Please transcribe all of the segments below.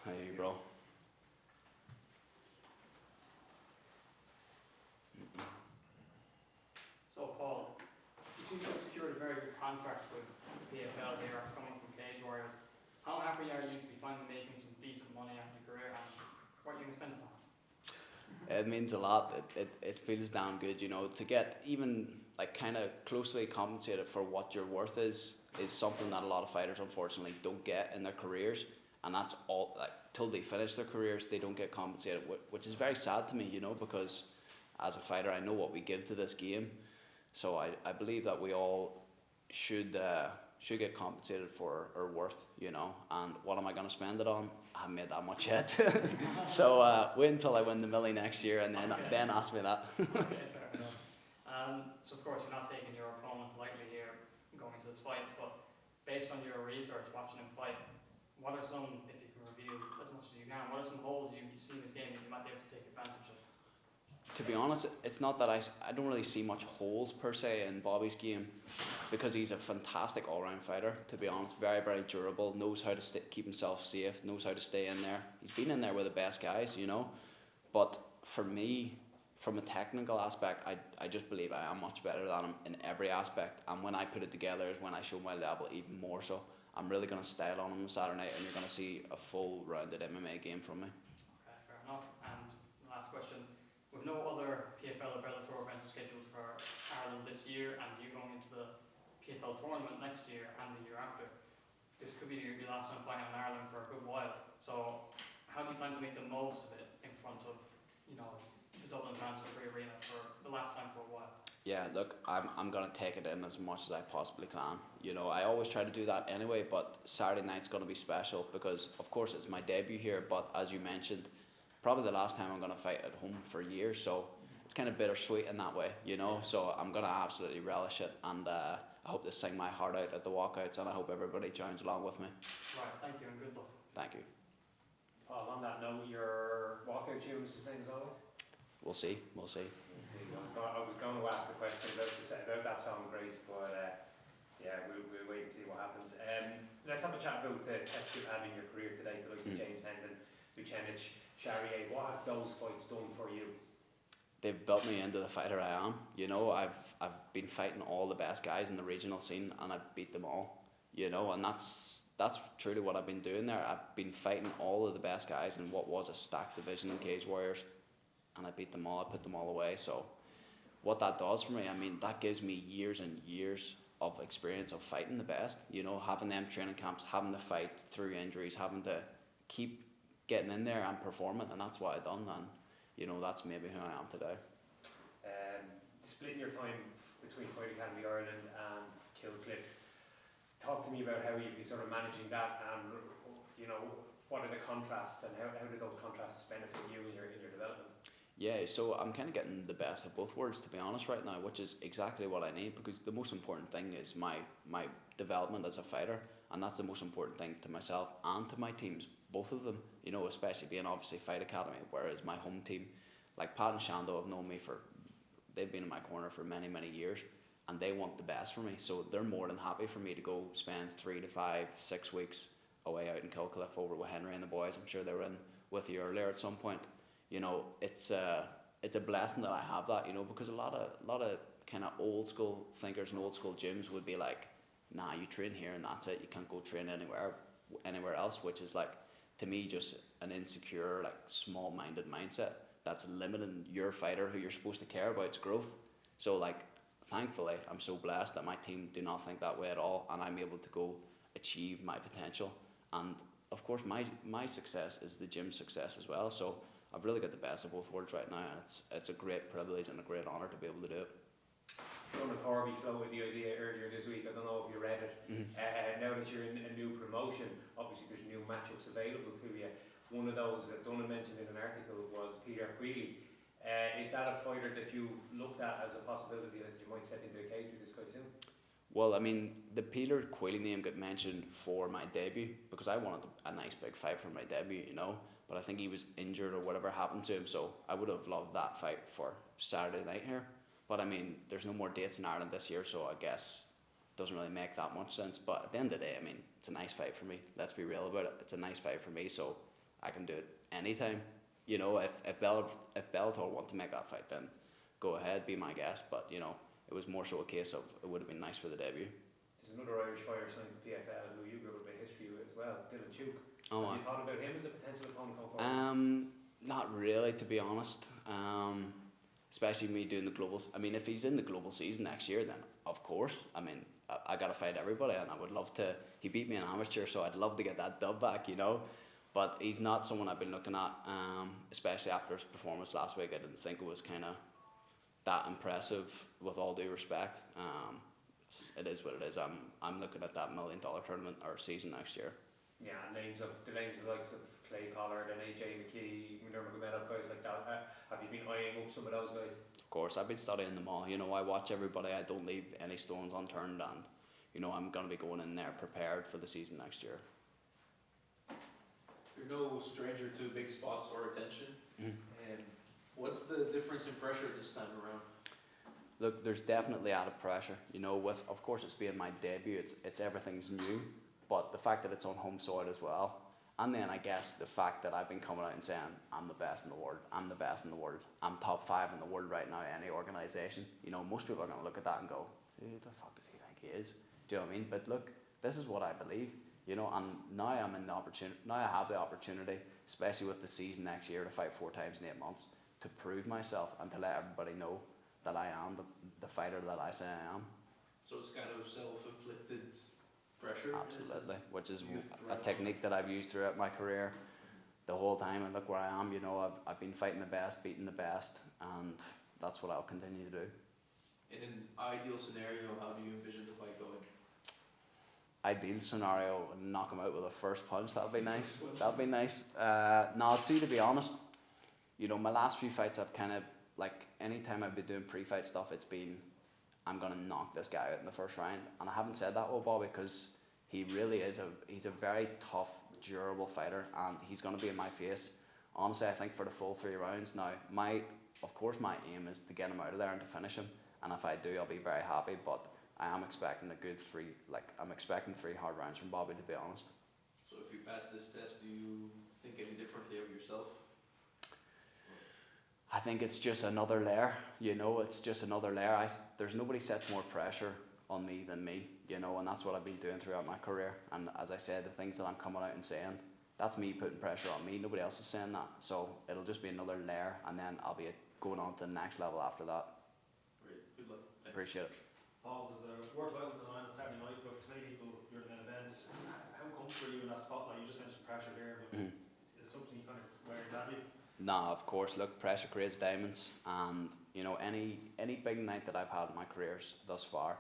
Hey, bro. So, Paul, you seem to have secured a very good contract with the PFL here after coming from Cage Warriors. How happy are you to be finally making some decent money out of your career, and what are you going to spend it on? It means a lot. It feels damn good, to get even like kind of closely compensated for what your worth is something that a lot of fighters unfortunately don't get in their careers, and that's all like till they finish their careers they don't get compensated, which is very sad to me, because as a fighter I know what we give to this game, so I believe that we all should get compensated for our worth, And what am I going to spend it on? I haven't made that much yet, so wait until I win the millie next year, and then ask me that. Okay, fair enough. So, of course, you're not taking your opponent lightly here going into this fight, but based on your research, watching him fight, what are some, if you can review as much as you can, what are some holes you see in this game that you might be able to take advantage of? To be honest, it's not that I don't really see much holes per se in Bobby's game, because he's a fantastic all-round fighter. To be honest, very very durable, knows how to keep himself safe, knows how to stay in there. He's been in there with the best guys, But for me, from a technical aspect, I just believe I am much better than him in every aspect. And when I put it together is when I show my level even more. So I'm really going to style on him on Saturday night, and you're going to see a full rounded MMA game from me. Okay, fair enough. And last question. With no other PFL or Bellator events scheduled for Ireland this year, and you going into the PFL tournament next year and the year after, this could be your last time fighting in Ireland for a good while. So, how do you plan to make the most of it in front of, the Dublin Mandatory Arena for the last time for a while? Yeah, look, I'm gonna take it in as much as I possibly can. I always try to do that anyway, but Saturday night's gonna be special because, of course, it's my debut here. But as you mentioned, probably the last time I'm gonna fight at home for years, so it's kind of bittersweet in that way, So I'm gonna absolutely relish it, and I hope to sing my heart out at the walkouts, and I hope everybody joins along with me. Right, thank you and good luck. Thank you. Paul, on that note, your walkout tune is the same as always? We'll see. We'll see. I was going to ask a question about that song, Grace, but yeah, we'll wait and see what happens. Let's have a chat about the tests you've had in your career today, the likes of James Hendon, Vucenic, Charrier. What have those fights done for you? They've built me into the fighter I am. I've been fighting all the best guys in the regional scene, and I've beat them all. And that's truly what I've been doing there. I've been fighting all of the best guys in what was a stacked division in Cage Warriors, and I beat them all. I put them all away. So what that does for me, that gives me years and years of experience of fighting the best. Having them training camps, having to fight through injuries, having to keep getting in there and performing, and that's what I've done. And that's maybe who I am today. Splitting your time between Fight Academy Ireland and Killcliff, talk to me about how you'd be sort of managing that, and what are the contrasts, and how do those contrasts benefit you in your development? Yeah, so I'm kind of getting the best of both worlds, to be honest, right now, which is exactly what I need, because the most important thing is my development as a fighter, and that's the most important thing to myself and to my teams, both of them, especially being obviously Fight Academy, whereas my home team, like Pat and Shando, have known me they've been in my corner for many, many years, and they want the best for me, so they're more than happy for me to go spend 3 to 5, 6 weeks away out in Kilcliff over with Henry and the boys. I'm sure they were in with you earlier at some point. It's a blessing that I have that, because a lot of kind of old school thinkers and old school gyms would be like, nah, you train here and that's it, you can't go train anywhere else, which is like, to me, just an insecure, like, small minded mindset that's limiting your fighter who you're supposed to care about's growth. So, like, thankfully I'm so blessed that my team do not think that way at all, and I'm able to go achieve my potential. And of course my success is the gym's success as well, so I've really got the best of both worlds right now, and it's a great privilege and a great honour to be able to do it. Donna Corby floated the idea earlier this week, I don't know if you read it. Now that you're in a new promotion, obviously there's new matchups available to you. One of those that Donna mentioned in an article was Peter Queally. Is that a fighter that you've looked at as a possibility that you might step into the cage with this guy soon? Well, the Peter Queally name got mentioned for my debut, because I wanted a nice big fight for my debut, but I think he was injured or whatever happened to him, so I would have loved that fight for Saturday night here. But there's no more dates in Ireland this year, so I guess it doesn't really make that much sense. But at the end of the day, it's a nice fight for me. Let's be real about it. It's a nice fight for me, so I can do it anytime. You know, if Bellator want to make that fight, then go ahead, be my guest. But you know, it was more so a case of it would have been nice for the debut. There's another Irish fighter signed to PFL who you've got a bit of history with as well, Dylan Tuke. Oh, Have you thought about him as a potential opponent going forward? Not really, to be honest. Especially me doing the globals. I mean, if he's in the global season next year, then of course. I mean, I got to fight everybody, and I would love to. He beat me in amateur, so I'd love to get that dub back, you know. But he's not someone I've been looking at, especially after his performance last week. I didn't think it was kind of that impressive, with all due respect. It is what it is. I'm looking at that $1 million tournament or season next year. Yeah, names of the likes of Clay Collard and AJ McKee, McDermott Gomedov, guys like that. Have you been eyeing up some of those guys? Of course, I've been studying them all. You know, I watch everybody. I don't leave any stones unturned, and you know, I'm gonna be going in there prepared for the season next year. You're no stranger to big spots or attention. Mm. And what's the difference in pressure this time around? Look, there's definitely added pressure. You know, with of course it's being my debut. It's everything's new, but the fact that it's on home soil as well, and then I guess the fact that I've been coming out and saying I'm the best in the world. I'm the best in the world. I'm top 5 in the world right now. Any organization. You know, most people are gonna look at that and go, "Who the fuck does he think he is?" Do you know what I mean? But look, this is what I believe. You know, and now I'm in the opportunity. Now I have the opportunity, especially with the season next year, to fight 4 times in 8 months, to prove myself and to let everybody know that I am the fighter that I say I am. So it's kind of self-inflicted pressure? Absolutely, which is Youth a throughout. technique that I've used throughout my career, the whole time. And look where I am. You know, I've been fighting the best, beating the best, and that's what I'll continue to do. In an ideal scenario, how do you envision the fight going? Ideal scenario, knock him out with a first punch. That'd be nice. That'd be nice. No, see, to be honest, you know, my last few fights, I've kind of, like, anytime I've been doing pre-fight stuff, it's been, I'm gonna knock this guy out in the first round. And I haven't said that with Bobby because he really is he's a very tough, durable fighter, and he's gonna be in my face. Honestly, I think for the full 3 rounds. Now, of course, my aim is to get him out of there and to finish him. And if I do, I'll be very happy. But I am expecting a good 3. I'm expecting 3 hard rounds from Bobby, to be honest. So if you pass this test, do you think any differently of yourself? I think it's just another layer, you know, it's just another layer. There's nobody sets more pressure on me than me, you know, and that's what I've been doing throughout my career. And as I said, the things that I'm coming out and saying, that's me putting pressure on me. Nobody else is saying that. So it'll just be another layer, and then I'll be going on to the next level after that. Great, good luck. Thanks. Appreciate it. Paul, there's a work out on the line on Saturday night, but to many people you're the main event. How comfortable are you in that spotlight? You just mentioned pressure there, but Mhm. is it something you kind of wear badly? Nah, of course. Look, pressure creates diamonds, and you know, any big night that I've had in my careers thus far,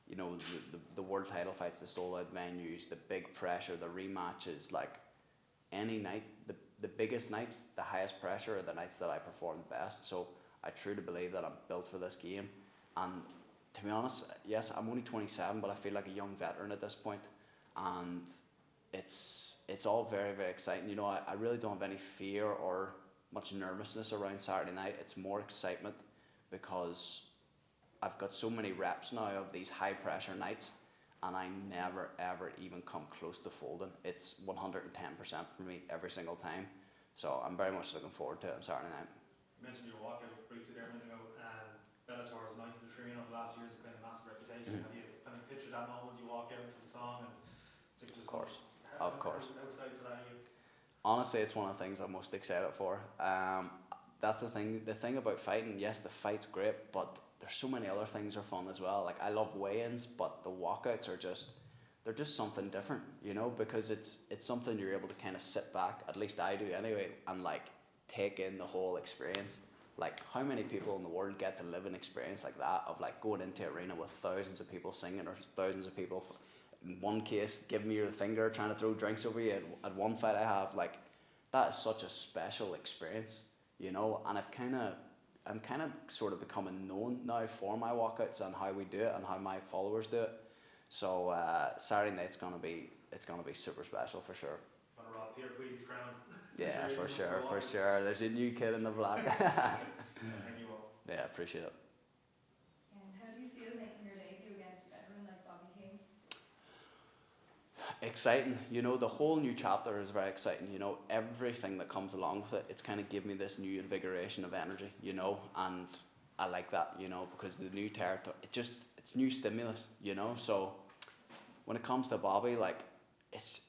you know, the world title fights, the sold out venues, the big pressure, the rematches, like any night, the biggest night, the highest pressure are the nights that I perform the best. So I truly believe that I'm built for this game, and to be honest, yes, I'm only 27, but I feel like a young veteran at this point, and it's all very, very exciting. You know, I really don't have any fear or much nervousness around Saturday night. It's more excitement because I've got so many reps now of these high pressure nights, and I never ever even come close to folding. It's 110% for me every single time. So I'm very much looking forward to it on Saturday night. You mentioned your walkout briefly there a minute ago, and Bellator's Nights of the Tree over the last years have kind of massive reputation. Have you kind of pictured that moment you walk out to the song and Of course. Of course. How excited for that are you? Honestly, it's one of the things I'm most excited for. That's the thing. The thing about fighting, yes, the fight's great, but there's so many other things are fun as well. Like I love weigh-ins, but the walkouts are they're just something different, you know, because it's something you're able to kind of sit back, at least I do anyway, and like take in the whole experience. Like how many people in the world get to live an experience like that of like going into arena with thousands of people singing or thousands of people, in one case, giving me the finger, trying to throw drinks over you. At one fight I have, like, that is such a special experience, you know, and I'm kind of sort of becoming known now for my walkouts and how we do it and how my followers do it. So Saturday night's gonna be super special for sure. Want to rob Peter Quee's crown? Yeah, for sure. There's a new kid in the block. Thank you all. Yeah, appreciate it. And how do you feel making your debut against a veteran like Bobby King? exciting. You know, the whole new chapter is very exciting. You know, everything that comes along with it, it's kind of given me this new invigoration of energy, you know, and I like that, you know, because the new territory, it's new stimulus, you know. So when it comes to Bobby, like, it's,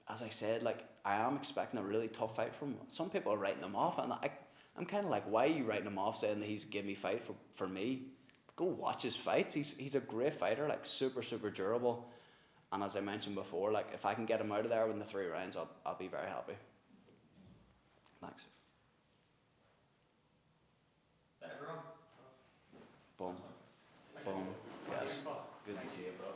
as I said, like, I am expecting a really tough fight from him. Some people are writing him off, and I'm kind of like, why are you writing him off, saying that he's giving me fight for me? Go watch his fights. He's a great fighter, like, super, super durable. And as I mentioned before, like, if I can get him out of there in the 3 rounds, I'll be very happy. Thanks. Everyone. Boom. Thank you. Boom. Yes. Thank you. Good to see you, bro.